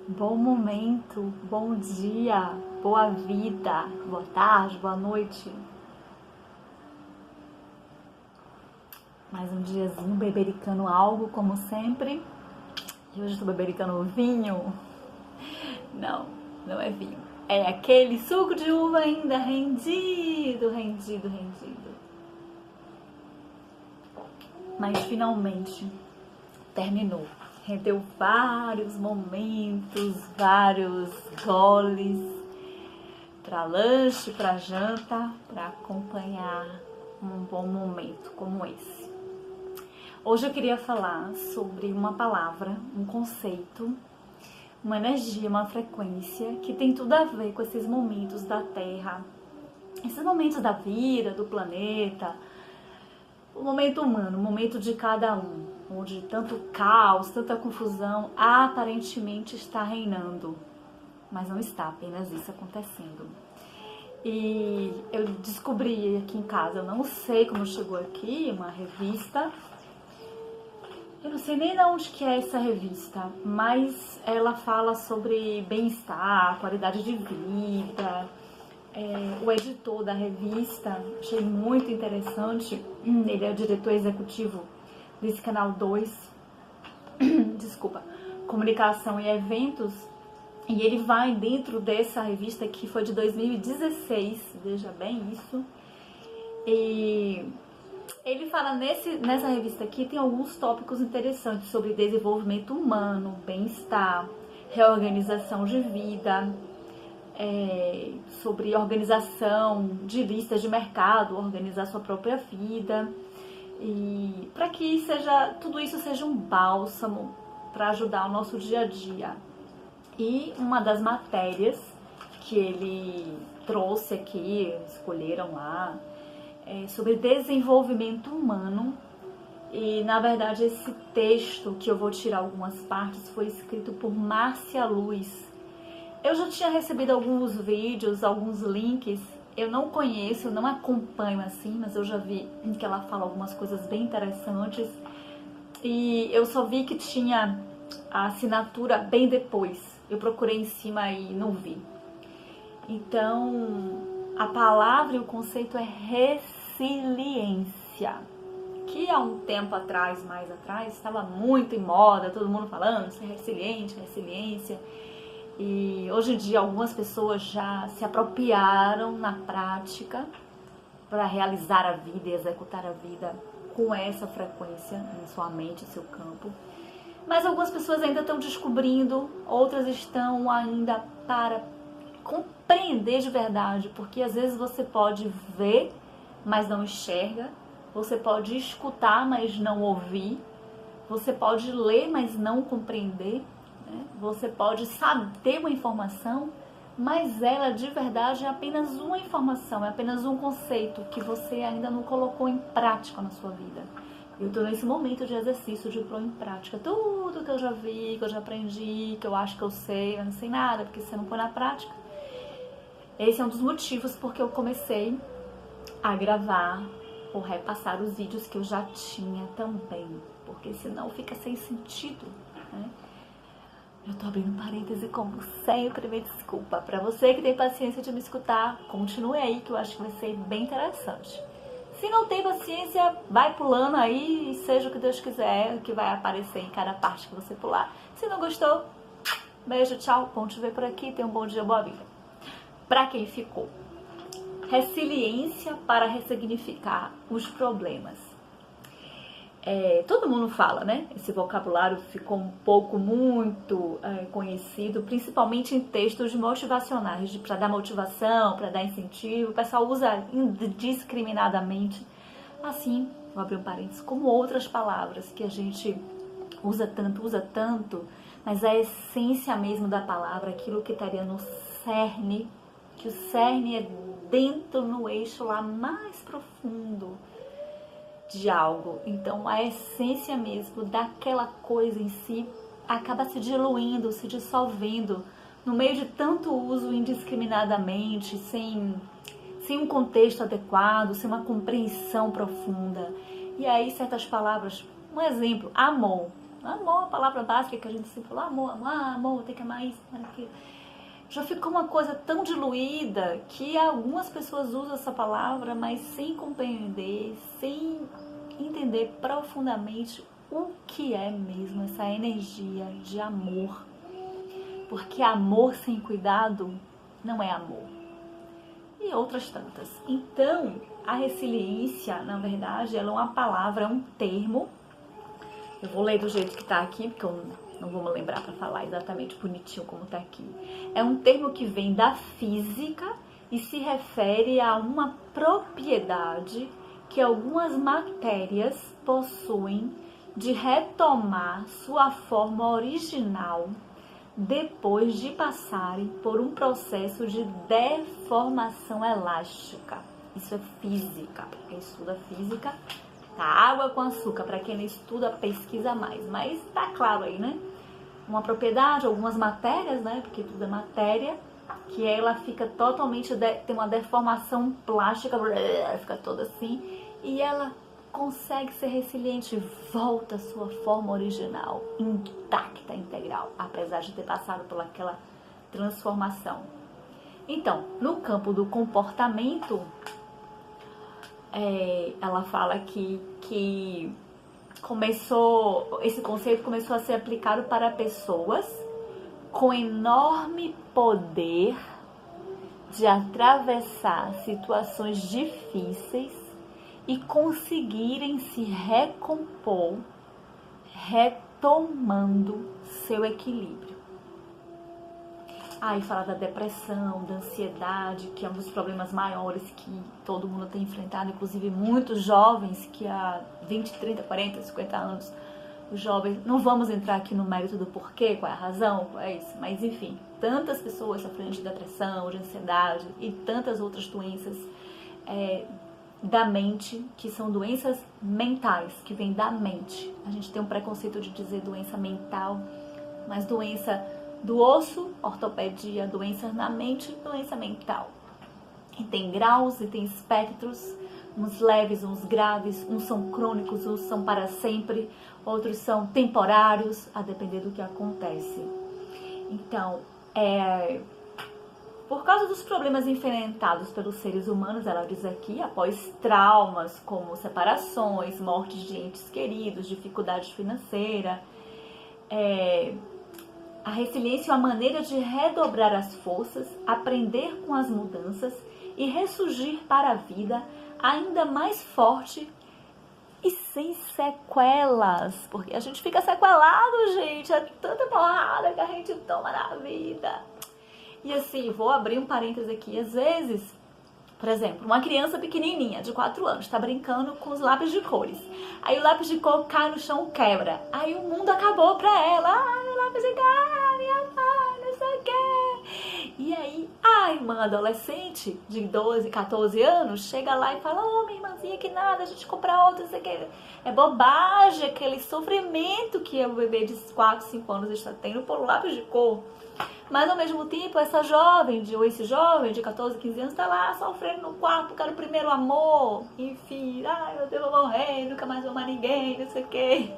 Bom momento, bom dia, boa vida, boa tarde, boa noite. Mais um diazinho bebericando algo, como sempre. E hoje estou bebericando vinho. Não, não é vinho. É aquele suco de uva ainda rendido. Mas finalmente terminou. Rendeu vários momentos, vários goles para lanche, para janta, para acompanhar um bom momento como esse. Hoje eu queria falar sobre uma palavra, um conceito, uma energia, uma frequência que tem tudo a ver com esses momentos da Terra, esses momentos da vida, do planeta, o momento humano, o momento de cada um, onde tanto caos, tanta confusão aparentemente está reinando, mas não está apenas isso acontecendo. E eu descobri aqui em casa, eu não sei como chegou aqui, uma revista. Eu não sei nem de onde que é essa revista, mas ela fala sobre bem-estar, qualidade de vida. O editor da revista, achei muito interessante, ele é o diretor executivo desse canal 2, desculpa, Comunicação e Eventos, e ele vai dentro dessa revista que foi de 2016, veja bem isso, e ele fala nessa revista aqui, tem alguns tópicos interessantes sobre desenvolvimento humano, bem-estar, reorganização de vida, sobre organização de listas de mercado, organizar sua própria vida, e para que tudo isso seja um bálsamo para ajudar o nosso dia a dia. E uma das matérias que ele trouxe aqui, escolheram lá, sobre desenvolvimento humano. E na verdade esse texto, que eu vou tirar algumas partes, foi escrito por Márcia Luz. Eu já tinha recebido alguns vídeos, alguns links, eu não conheço, eu não acompanho assim, mas eu já vi que ela fala algumas coisas bem interessantes. E eu só vi que tinha a assinatura bem depois. Eu procurei em cima e não vi. Então, a palavra e o conceito é resiliência, que há um tempo atrás, mais atrás, estava muito em moda, todo mundo falando, ser resiliente, resiliência. E hoje em dia algumas pessoas já se apropriaram na prática para realizar a vida e executar a vida com essa frequência em sua mente, seu campo. Mas algumas pessoas ainda estão descobrindo, outras estão ainda para compreender de verdade, porque às vezes você pode ver, mas não enxerga, você pode escutar, mas não ouvir, você pode ler, mas não compreender. Você pode saber uma informação, mas ela de verdade é apenas uma informação, é apenas um conceito que você ainda não colocou em prática na sua vida. Eu estou nesse momento de exercício de pôr em prática tudo que eu já vi, que eu já aprendi, que eu acho que eu sei, eu não sei nada, porque você não põe na prática. Esse é um dos motivos porque eu comecei a gravar ou repassar os vídeos que eu já tinha também, porque senão fica sem sentido, né? Eu tô abrindo parêntese como sempre, me desculpa. Pra você que tem paciência de me escutar, continue aí que eu acho que vai ser bem interessante. Se não tem paciência, vai pulando aí e seja o que Deus quiser, que vai aparecer em cada parte que você pular. Se não gostou, beijo, tchau, bom te ver por aqui, tenha um bom dia, boa vida. Pra quem ficou, resiliência para ressignificar os problemas. Todo mundo fala, né? Esse vocabulário ficou muito conhecido, principalmente em textos motivacionais, para dar motivação, para dar incentivo. O pessoal usa indiscriminadamente, assim, vou abrir um parênteses, como outras palavras que a gente usa tanto, mas a essência mesmo da palavra, aquilo que estaria no cerne, que o cerne é dentro, no eixo lá mais profundo de algo. Então a essência mesmo daquela coisa em si acaba se diluindo, se dissolvendo no meio de tanto uso indiscriminadamente, sem um contexto adequado, sem uma compreensão profunda. E aí certas palavras, um exemplo, amor. Amor, a palavra básica que a gente sempre fala, amor, amor, amor, tem que amar isso, amar aquilo. Já ficou uma coisa tão diluída que algumas pessoas usam essa palavra, mas sem compreender, sem entender profundamente o que é mesmo essa energia de amor. Porque amor sem cuidado não é amor. E outras tantas. Então, a resiliência, na verdade, ela é uma palavra, é um termo. Eu vou ler do jeito que está aqui, porque eu não vou me lembrar para falar exatamente bonitinho como está aqui. É um termo que vem da física e se refere a uma propriedade que algumas matérias possuem de retomar sua forma original depois de passarem por um processo de deformação elástica. Isso é física, para quem estuda física, tá água com açúcar, para quem não estuda, pesquisa mais. Mas tá claro aí, né? Uma propriedade, algumas matérias, né? Porque tudo é matéria, que ela fica totalmente, tem uma deformação plástica, fica toda assim, e ela consegue ser resiliente, volta à sua forma original, intacta, integral, apesar de ter passado por aquela transformação. Então, no campo do comportamento, ela fala que esse conceito começou a ser aplicado para pessoas com enorme poder de atravessar situações difíceis e conseguirem se recompor, retomando seu equilíbrio. Aí fala da depressão, da ansiedade, que é um dos problemas maiores que todo mundo tem enfrentado, inclusive muitos jovens que há 20, 30, 40, 50 anos, os jovens, não vamos entrar aqui no mérito do porquê, qual é a razão, qual é isso, mas enfim, tantas pessoas sofrendo de depressão, de ansiedade e tantas outras doenças da mente, que são doenças mentais, que vêm da mente. A gente tem um preconceito de dizer doença mental, mas doença do osso, ortopedia, doenças na mente, doença mental. E tem graus e tem espectros, uns leves, uns graves, uns são crônicos, uns são para sempre, outros são temporários, a depender do que acontece. Então, por causa dos problemas enfrentados pelos seres humanos, ela diz aqui, após traumas como separações, mortes de entes queridos, dificuldade financeira, a resiliência é uma maneira de redobrar as forças, aprender com as mudanças e ressurgir para a vida ainda mais forte e sem sequelas. Porque a gente fica sequelado, gente, é tanta porrada que a gente toma na vida. E assim, vou abrir um parênteses aqui, às vezes, por exemplo, uma criança pequenininha, de 4 anos, está brincando com os lápis de cores. Aí o lápis de cor cai no chão, quebra. Aí o mundo acabou pra ela. Ah, meu lápis de cor, minha mãe, não sei o quê. E aí, a irmã adolescente, de 12, 14 anos, chega lá e fala, minha irmãzinha, que nada, a gente compra outra, não sei o quê. É bobagem, aquele sofrimento que o bebê de 4, 5 anos está tendo por lápis de cor. Mas ao mesmo tempo, esse jovem de 14, 15 anos está lá sofrendo no quarto, porque era o primeiro amor. Enfim, ai meu Deus, eu vou morrer, nunca mais vou amar ninguém, não sei o quê.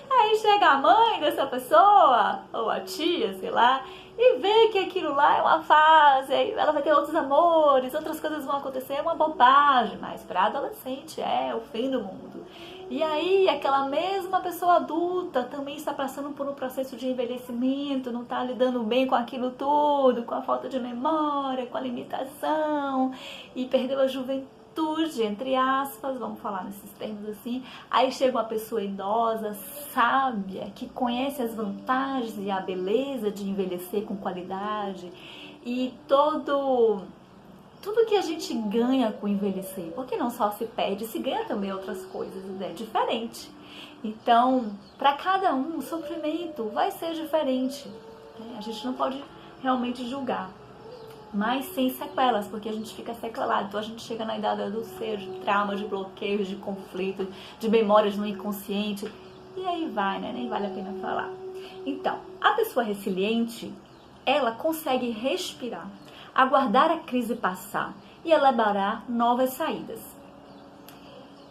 Aí chega a mãe dessa pessoa, ou a tia, sei lá, e vê que aquilo lá é uma fase, aí ela vai ter outros amores, outras coisas vão acontecer, é uma bobagem, mas para adolescente é o fim do mundo. E aí, aquela mesma pessoa adulta também está passando por um processo de envelhecimento, não está lidando bem com aquilo tudo, com a falta de memória, com a limitação, e perdeu a juventude, entre aspas, vamos falar nesses termos assim. Aí chega uma pessoa idosa, sábia, que conhece as vantagens e a beleza de envelhecer com qualidade, e tudo que a gente ganha com envelhecer, porque não só se perde, se ganha também outras coisas, é diferente. Então, para cada um, o sofrimento vai ser diferente, né? A gente não pode realmente julgar, mas sem sequelas, porque a gente fica sequelado. Então a gente chega na idade adulta, de traumas, de bloqueios, de conflitos, de memórias no inconsciente, e aí vai, né? Nem vale a pena falar. Então, a pessoa resiliente, ela consegue respirar, aguardar a crise passar e elaborar novas saídas.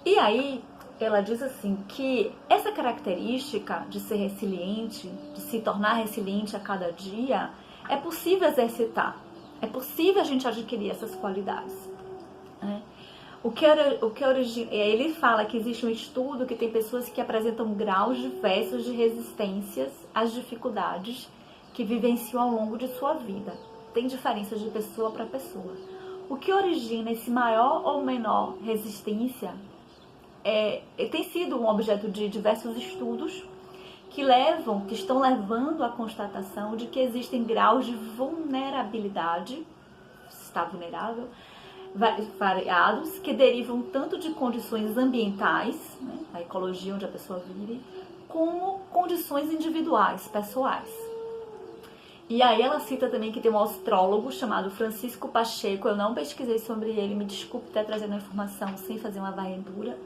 E aí, ela diz assim que essa característica de ser resiliente, de se tornar resiliente a cada dia, é possível exercitar, é possível a gente adquirir essas qualidades, né? Ele fala que existe um estudo que tem pessoas que apresentam graus diversos de resistências às dificuldades que vivenciam ao longo de sua vida. Tem diferenças de pessoa para pessoa. O que origina esse maior ou menor resistência tem sido um objeto de diversos estudos que estão levando à constatação de que existem graus de vulnerabilidade, está vulnerável, variados, que derivam tanto de condições ambientais, né, a ecologia onde a pessoa vive, como condições individuais, pessoais. E aí ela cita também que tem um astrólogo chamado Francisco Pacheco, eu não pesquisei sobre ele, me desculpe ter trazendo a informação sem fazer uma varredura,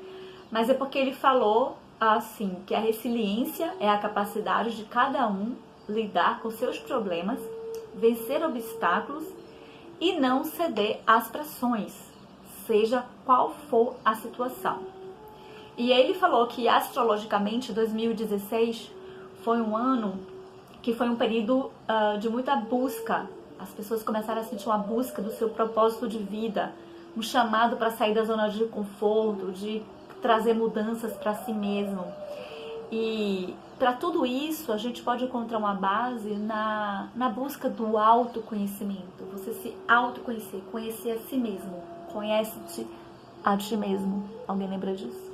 mas é porque ele falou assim, que a resiliência é a capacidade de cada um lidar com seus problemas, vencer obstáculos e não ceder às pressões, seja qual for a situação. E ele falou que astrologicamente 2016 foi um ano que foi um período de muita busca. As pessoas começaram a sentir uma busca do seu propósito de vida, um chamado para sair da zona de conforto, de trazer mudanças para si mesmo. E para tudo isso, a gente pode encontrar uma base na busca do autoconhecimento. Você se autoconhecer, conhecer a si mesmo. Conhece-te a ti mesmo. Alguém lembra disso?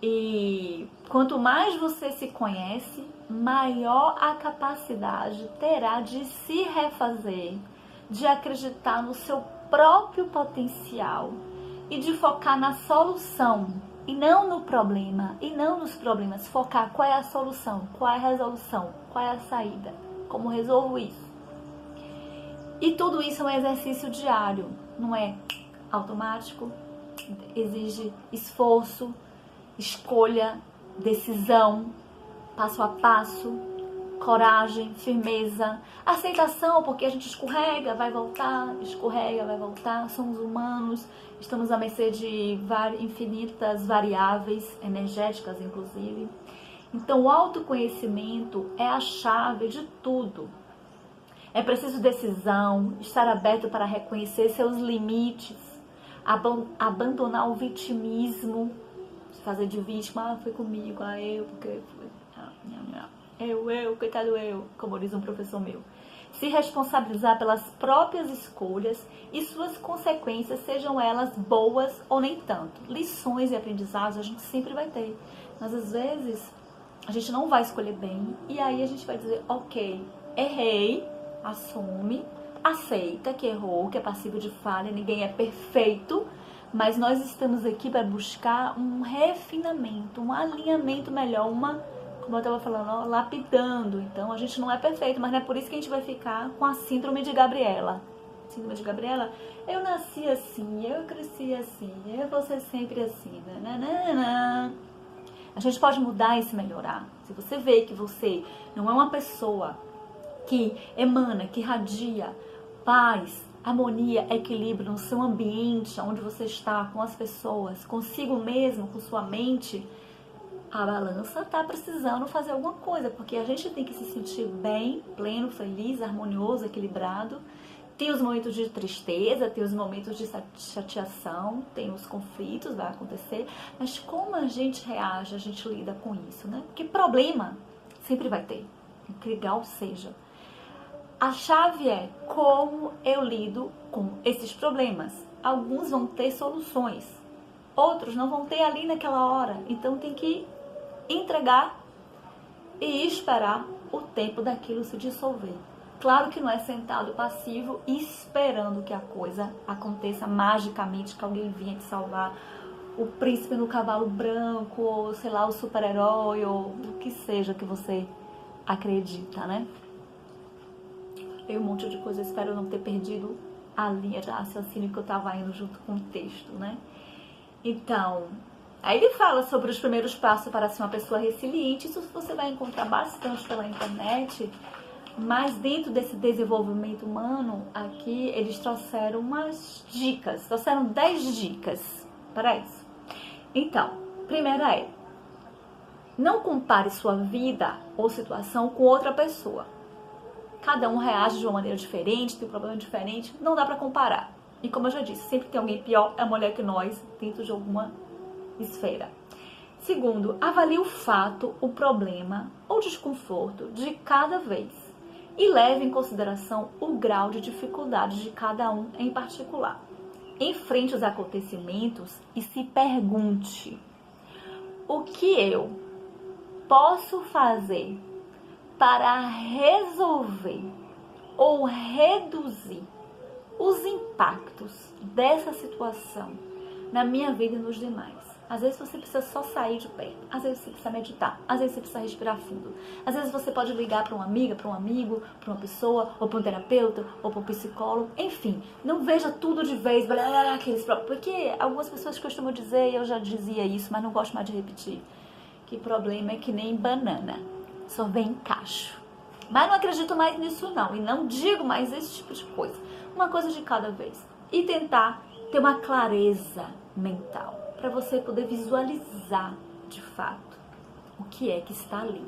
E quanto mais você se conhece, maior a capacidade terá de se refazer, de acreditar no seu próprio potencial e de focar na solução. E não no problema, e não nos problemas. Focar qual é a solução, qual é a resolução, qual é a saída, como resolvo isso. E tudo isso é um exercício diário, não é automático, exige esforço, escolha, decisão, passo a passo, coragem, firmeza, aceitação, porque a gente escorrega, vai voltar, somos humanos, estamos à mercê de infinitas variáveis, energéticas inclusive. Então o autoconhecimento é a chave de tudo. É preciso decisão, estar aberto para reconhecer seus limites, abandonar o vitimismo, fazer de vítima, foi comigo, eu, porque foi... coitado eu, como diz um professor meu. Se responsabilizar pelas próprias escolhas e suas consequências, sejam elas boas ou nem tanto. Lições e aprendizados a gente sempre vai ter, mas às vezes a gente não vai escolher bem e aí a gente vai dizer, ok, errei, assume, aceita que errou, que é passível de falha, ninguém é perfeito, mas nós estamos aqui para buscar um refinamento, um alinhamento melhor, como eu estava falando, lapidando. Então a gente não é perfeito, mas não é por isso que a gente vai ficar com a síndrome de Gabriela. Síndrome de Gabriela, eu nasci assim, eu cresci assim, eu vou ser sempre assim. Nananana. A gente pode mudar e se melhorar. Se você vê que você não é uma pessoa que emana, que irradia paz, harmonia, equilíbrio no seu ambiente, onde você está, com as pessoas, consigo mesmo, com sua mente, a balança está precisando fazer alguma coisa, porque a gente tem que se sentir bem, pleno, feliz, harmonioso, equilibrado. Tem os momentos de tristeza, tem os momentos de chateação, tem os conflitos, vai acontecer, mas como a gente reage, a gente lida com isso, né? Porque problema sempre vai ter, que legal seja. A chave é como eu lido com esses problemas. Alguns vão ter soluções, outros não vão ter ali naquela hora. Então tem que entregar e esperar o tempo daquilo se dissolver. Claro que não é sentado passivo esperando que a coisa aconteça magicamente, que alguém venha te salvar, o príncipe no cavalo branco, ou sei lá, o super-herói, ou o que seja que você acredita, né? Um monte de coisa, espero não ter perdido a linha de raciocínio que eu estava indo junto com o texto, né? Então, aí ele fala sobre os primeiros passos para ser uma pessoa resiliente. Isso você vai encontrar bastante pela internet, mas dentro desse desenvolvimento humano, aqui eles trouxeram umas dicas, trouxeram 10 dicas para isso. Então, Primeira é: não compare sua vida ou situação com outra pessoa. Cada um reage de uma maneira diferente, tem um problema diferente, não dá para comparar. E como eu já disse, sempre tem alguém pior, é mulher que nós, dentro de alguma esfera. Segundo, avalie o fato, o problema ou desconforto de cada vez e leve em consideração o grau de dificuldade de cada um em particular. Enfrente os acontecimentos e se pergunte: o que eu posso fazer para resolver ou reduzir os impactos dessa situação na minha vida e nos demais? Às vezes você precisa só sair de perto, às vezes você precisa meditar, às vezes você precisa respirar fundo, às vezes você pode ligar para uma amiga, para um amigo, para uma pessoa, ou para um terapeuta, ou para um psicólogo, enfim, não veja tudo de vez, porque algumas pessoas costumam dizer, e eu já dizia isso, mas não gosto mais de repetir, que problema é que nem banana, só vem em cacho. Mas não acredito mais nisso não, e não digo mais esse tipo de coisa. Uma coisa de cada vez. E tentar ter uma clareza mental, para você poder visualizar de fato o que é que está ali.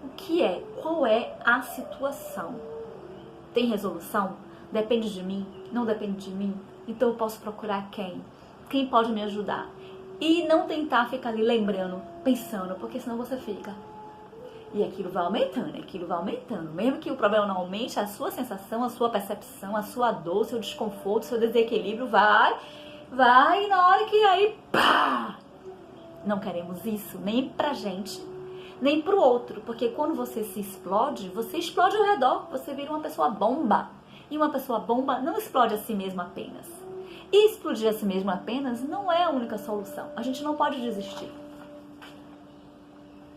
O que é, qual é a situação. Tem resolução? Depende de mim? Não depende de mim? Então eu posso procurar quem? Quem pode me ajudar? E não tentar ficar ali lembrando, pensando, porque senão você fica. E aquilo vai aumentando, aquilo vai aumentando. Mesmo que o problema não aumente, a sua sensação, a sua percepção, a sua dor, seu desconforto, seu desequilíbrio vai, e na hora que aí, pá! Não queremos isso nem pra gente, nem pro outro. Porque quando você se explode, você explode ao redor. Você vira uma pessoa bomba. E uma pessoa bomba não explode a si mesma apenas. E explodir a si mesma apenas não é a única solução. A gente não pode desistir.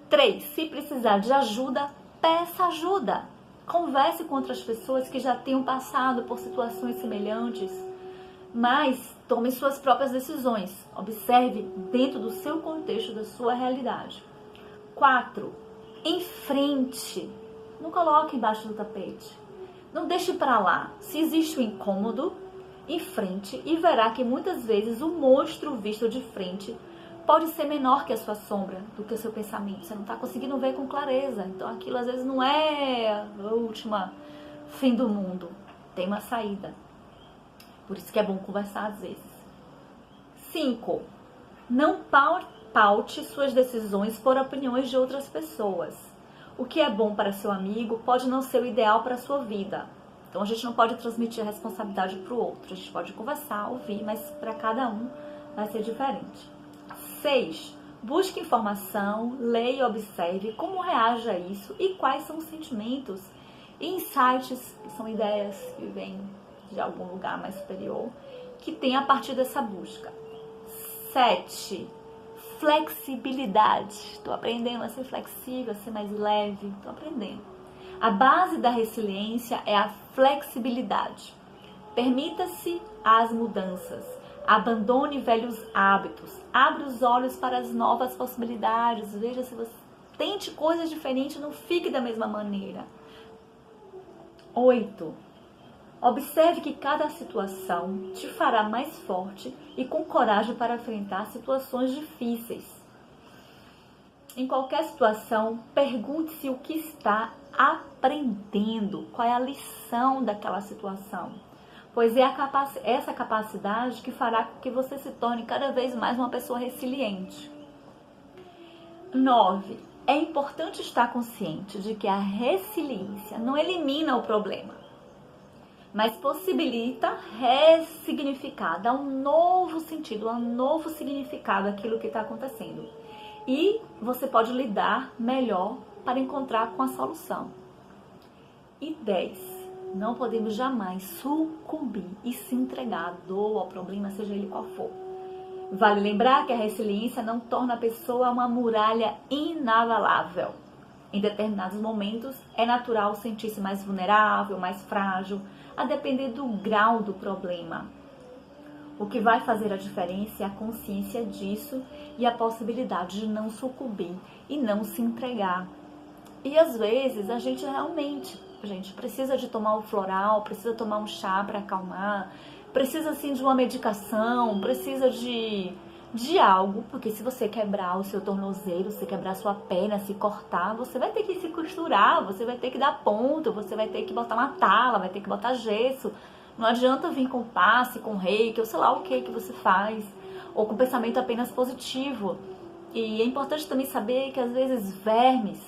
3. Se precisar de ajuda, peça ajuda. Converse com outras pessoas que já tenham passado por situações semelhantes, mas tome suas próprias decisões. Observe dentro do seu contexto, da sua realidade. 4. Enfrente. Não coloque embaixo do tapete. Não deixe para lá. Se existe um incômodo, enfrente e verá que muitas vezes o monstro visto de frente pode ser menor que a sua sombra, do que o seu pensamento. Você não está conseguindo ver com clareza. Então aquilo às vezes não é a última fim do mundo. Tem uma saída. Por isso que é bom conversar às vezes. 5. Não paute suas decisões por opiniões de outras pessoas. O que é bom para seu amigo pode não ser o ideal para a sua vida. Então a gente não pode transmitir a responsabilidade para o outro. A gente pode conversar, ouvir, mas para cada um vai ser diferente. 6. Busque informação, leia e observe como reage a isso e quais são os sentimentos e insights, que são ideias que vêm de algum lugar mais superior, que tem a partir dessa busca. 7. Flexibilidade. Estou aprendendo a ser flexível, a ser mais leve, estou aprendendo. A base da resiliência é a flexibilidade. Permita-se as mudanças. Abandone velhos hábitos. Abra os olhos para as novas possibilidades. Veja se você tente coisas diferentes, não fique da mesma maneira. 8. Observe que cada situação te fará mais forte e com coragem para enfrentar situações difíceis. Em qualquer situação, pergunte-se o que está aprendendo, qual é a lição daquela situação. Pois é essa capacidade que fará com que você se torne cada vez mais uma pessoa resiliente. 9. É importante estar consciente de que a resiliência não elimina o problema, mas possibilita ressignificar, dar um novo sentido, um novo significado àquilo que está acontecendo. E você pode lidar melhor para encontrar com a solução. E 10. Não podemos jamais sucumbir e se entregar à dor, ao problema, seja ele qual for. Vale lembrar que a resiliência não torna a pessoa uma muralha inabalável. Em determinados momentos, é natural sentir-se mais vulnerável, mais frágil, a depender do grau do problema. O que vai fazer a diferença é a consciência disso e a possibilidade de não sucumbir e não se entregar. E às vezes a gente precisa de tomar o floral, precisa tomar um chá para acalmar, precisa assim de uma medicação, precisa de de algo, porque se você quebrar o seu tornozelo, se quebrar sua perna, se cortar, você vai ter que se costurar, você vai ter que dar ponto, você vai ter que botar uma tala, vai ter que botar gesso. Não adianta vir com passe, com reiki, ou sei lá o que você faz, ou com pensamento apenas positivo. E é importante também saber que às vezes vermes,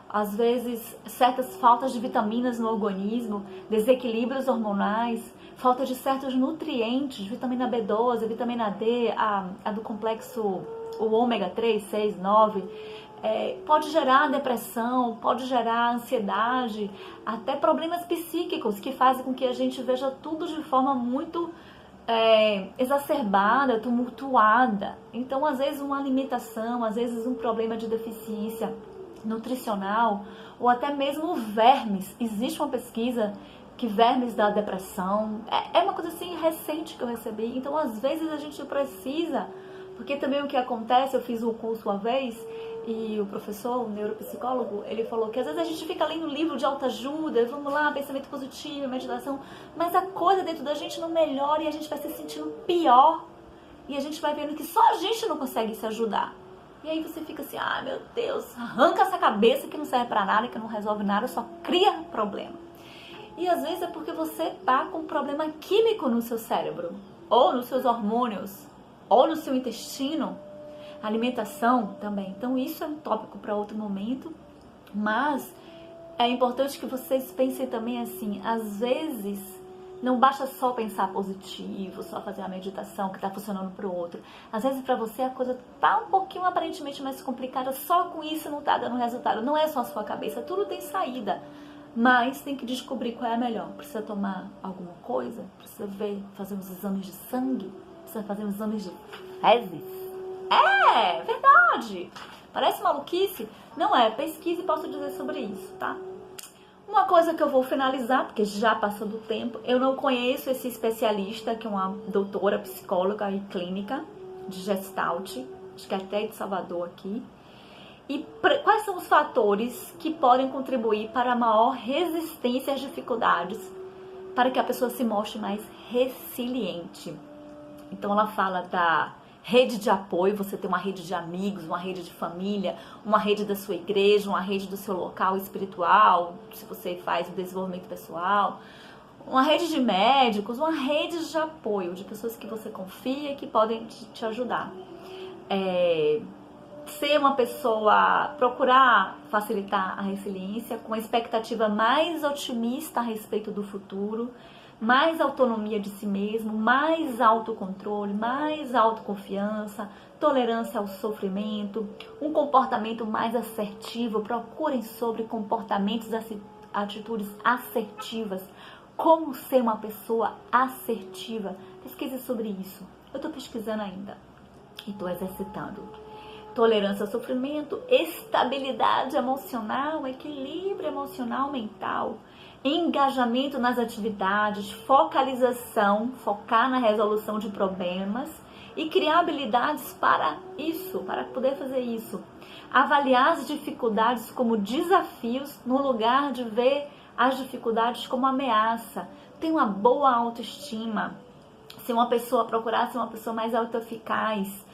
às vezes certas faltas de vitaminas no organismo, desequilíbrios hormonais, falta de certos nutrientes, vitamina B12, vitamina D, a do complexo, o ômega 3, 6, 9, pode gerar depressão, pode gerar ansiedade, até problemas psíquicos que fazem com que a gente veja tudo de forma muito exacerbada, tumultuada. Então, às vezes, uma alimentação, às vezes, um problema de deficiência nutricional, ou até mesmo vermes. Existe uma pesquisa que vermes dá depressão. É uma coisa assim recente que eu recebi. Então, às vezes, a gente precisa, porque também o que acontece, eu fiz um curso uma vez, e o professor, o neuropsicólogo, ele falou que às vezes a gente fica lendo livro de autoajuda, vamos lá, pensamento positivo, meditação, mas a coisa dentro da gente não melhora e a gente vai se sentindo pior. E a gente vai vendo que só a gente não consegue se ajudar. E aí você fica assim, ah, meu Deus, arranca essa cabeça que não serve pra nada, que não resolve nada, só cria problema. E às vezes é porque você tá com um problema químico no seu cérebro, ou nos seus hormônios, ou no seu intestino, alimentação também. Então isso é um tópico para outro momento, mas é importante que vocês pensem também assim, às vezes não basta só pensar positivo, só fazer a meditação que está funcionando para o outro. Às vezes para você a coisa tá um pouquinho aparentemente mais complicada, só com isso não tá dando resultado. Não é só a sua cabeça, tudo tem saída. Mas tem que descobrir qual é a melhor. Precisa tomar alguma coisa? Precisa ver, fazer uns exames de sangue? Precisa fazer uns exames de fezes? É, verdade. Parece maluquice? Não é, pesquise e posso dizer sobre isso, tá? Uma coisa que eu vou finalizar, porque já passou do tempo, eu não conheço esse especialista, que é uma doutora psicóloga e clínica de Gestalt, acho que é até de Salvador aqui. E quais são os fatores que podem contribuir para a maior resistência às dificuldades, para que a pessoa se mostre mais resiliente? Então ela fala da rede de apoio, você tem uma rede de amigos, uma rede de família, uma rede da sua igreja, uma rede do seu local espiritual, se você faz o desenvolvimento pessoal, uma rede de médicos, uma rede de apoio, de pessoas que você confia e que podem te ajudar. Ser uma pessoa, procurar facilitar a resiliência com a expectativa mais otimista a respeito do futuro, mais autonomia de si mesmo, mais autocontrole, mais autoconfiança, tolerância ao sofrimento, um comportamento mais assertivo. Procurem sobre comportamentos, atitudes assertivas. Como ser uma pessoa assertiva? Pesquise sobre isso. Eu estou pesquisando ainda e estou exercitando. Tolerância ao sofrimento, estabilidade emocional, equilíbrio emocional mental, engajamento nas atividades, focalização, focar na resolução de problemas e criar habilidades para isso, para poder fazer isso. Avaliar as dificuldades como desafios no lugar de ver as dificuldades como ameaça. Ter uma boa autoestima, procurar ser uma pessoa mais autoeficaz,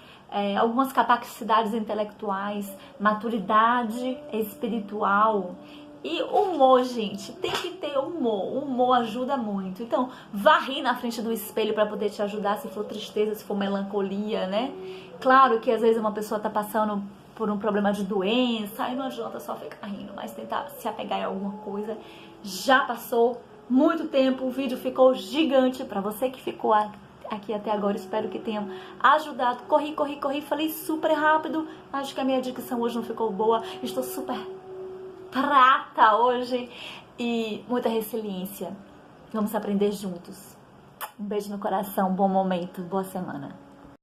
algumas capacidades intelectuais, maturidade espiritual e humor, gente. Tem que ter humor. O humor ajuda muito. Então, vá rir na frente do espelho para poder te ajudar, se for tristeza, se for melancolia, né? Claro que às vezes uma pessoa tá passando por um problema de doença, aí não adianta só ficar rindo, mas tentar se apegar em alguma coisa. Já passou muito tempo, o vídeo ficou gigante. Para você que ficou aqui até agora, espero que tenham ajudado. Corri, falei super rápido, acho que a minha dicção hoje não ficou boa, estou super prata hoje e muita resiliência. Vamos aprender juntos. Um beijo no coração, bom momento, boa semana.